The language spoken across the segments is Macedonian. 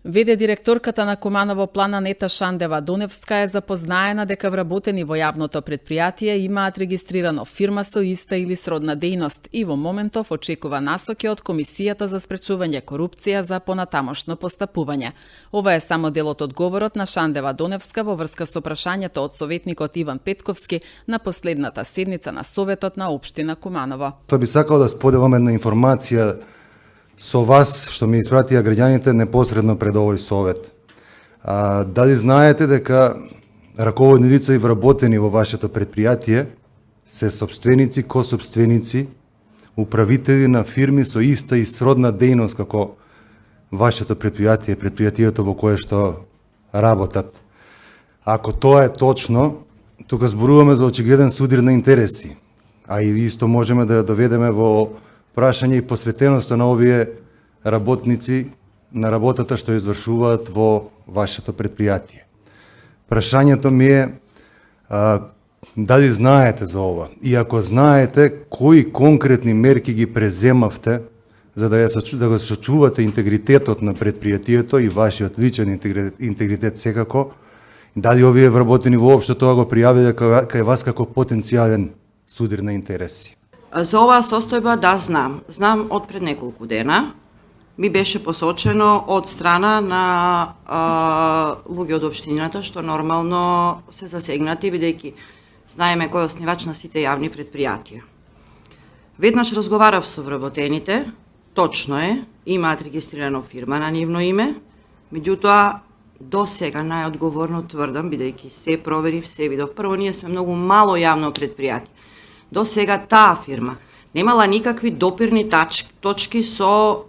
Веде директорката на Куманово Плана Нета Шандева-Доневска е запознаена дека вработени во јавното претпријатие имаат регистрирано фирма со иста или сродна дејност и во моментов очекува насоки од Комисијата за спречување корупција за понатамошно постапување. Ова е само дел од одговорот на Шандева-Доневска во врска со прашањето од советникот Иван Петковски на последната седница на Советот на Општина Куманово. Тоа би сакал да споделам една информација со вас, што ми испратија граѓаните непосредно пред овој совет. Дали знаете дека раководни лица и вработени во вашето предпријатие се собственици, кособственици, управители на фирми со иста и сродна дејност како вашето предпријатие, предпријатието во кое што работат? Ако тоа е точно, тука зборуваме за очигледен судир на интереси, а и исто можеме да ја доведеме во прашање и посветеноста на овие работници на работата што извршуваат во вашето предпријатие. Прашањето ми е дали знаете за ова и ако знаете, кои конкретни мерки ги преземавте за да го сочувате интегритетот на предпријатието и вашиот личен интегритет секако, дали овие вработени воопшто тоа го пријавиле кај вас како потенцијален судир на интереси? За оваа состојба да знам. Знам од пред неколку дена. Ми беше посочено од страна на луѓе од општината, што нормално се засегнати, бидејќи знаеме кој е оснивач на сите јавни предпријатија. Веднаш разговарав со вработените, точно е, имаат регистрирано фирма на нивно име, меѓутоа до сега најодговорно тврдам, бидејќи се проверив, се видов. Прво, ние сме многу мало јавно предпријатие. До сега таа фирма немала никакви допирни точки со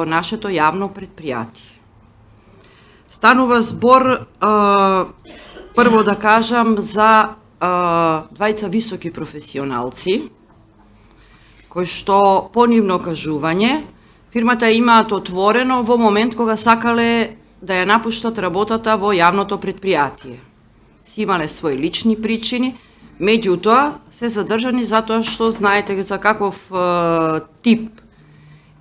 нашето јавно предпријатие. Станува збор, прво да кажам, за двајца високи професионалци, кои што по нивно кажување, фирмата имаат отворено во момент кога сакале да ја напуштат работата во јавното предпријатие. Си имале своји лични причини, меѓутоа се задржани затоа што знаете за каков тип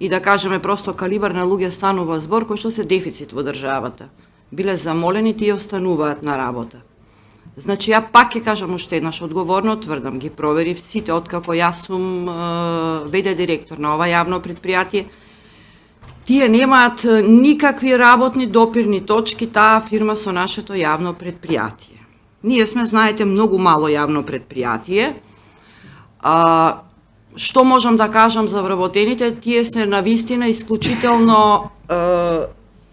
и да кажеме просто калибар на луѓе станува збор кој што се дефицит во државата. Биле замолени и остануваат на работа. Значи ја пак ќе кажам уште еднаш одговорно тврдам, ги проверив сите откако јас сум ВД директор на ова јавно предпријатие. Тие немаат никакви работни допирни точки таа фирма со нашето јавно предпријатие. Ние сме, знаете, многу мало јавно предпријатие. Што можам да кажам за вработените? Тие се навистина исклучително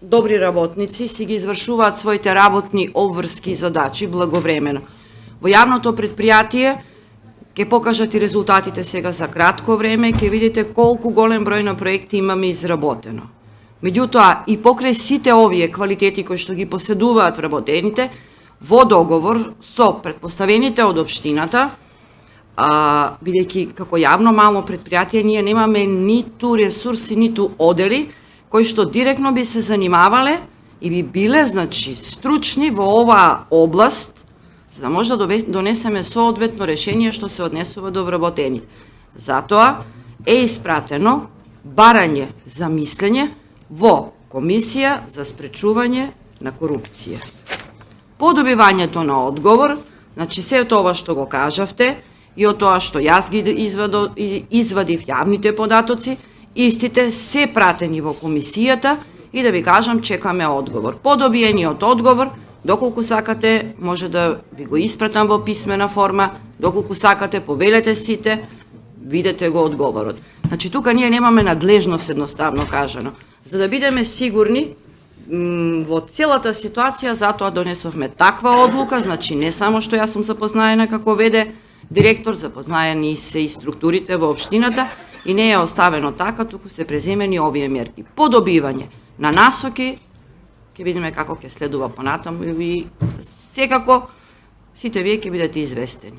добри работници, си ги извршуваат своите работни обврски и задачи благовремено. Во јавното предпријатие ќе покажат и резултатите сега за кратко време, ќе видите колку голем број на проекти имаме изработено. Меѓутоа, и покрај сите овие квалитети кои што ги поседуваат вработените, во договор со претпоставените од општината, бидејќи како јавно мало предпријатие ние немаме ниту ресурси, ниту одели кои што директно би се занимавале и би биле, значи, стручни во оваа област, за да може да донесеме соодветно решение што се однесува до вработените. Затоа е испратено барање за мислење во Комисија за спречување на корупција. По добивањето на одговор, значи се тоа што го кажавте и од тоа што јас ги извадив јавните податоци, истите се пратени во комисијата и да ви кажам чекаме одговор. По добиениот одговор, доколку сакате, може да ви го испратам во писмена форма, доколку сакате, повелете сите, видете го одговорот. Значи тука ние немаме надлежност едноставно кажано. За да бидеме сигурни во целата ситуација, затоа донесовме таква одлука, значи не само што јас сум запознаена како ВД директор, запознаени се и структурите во општината и не е оставено така, туку се преземени овие мерки. По добивање на насоки, ќе видиме како ќе следува понатаму и секако сите вие ќе бидете известени.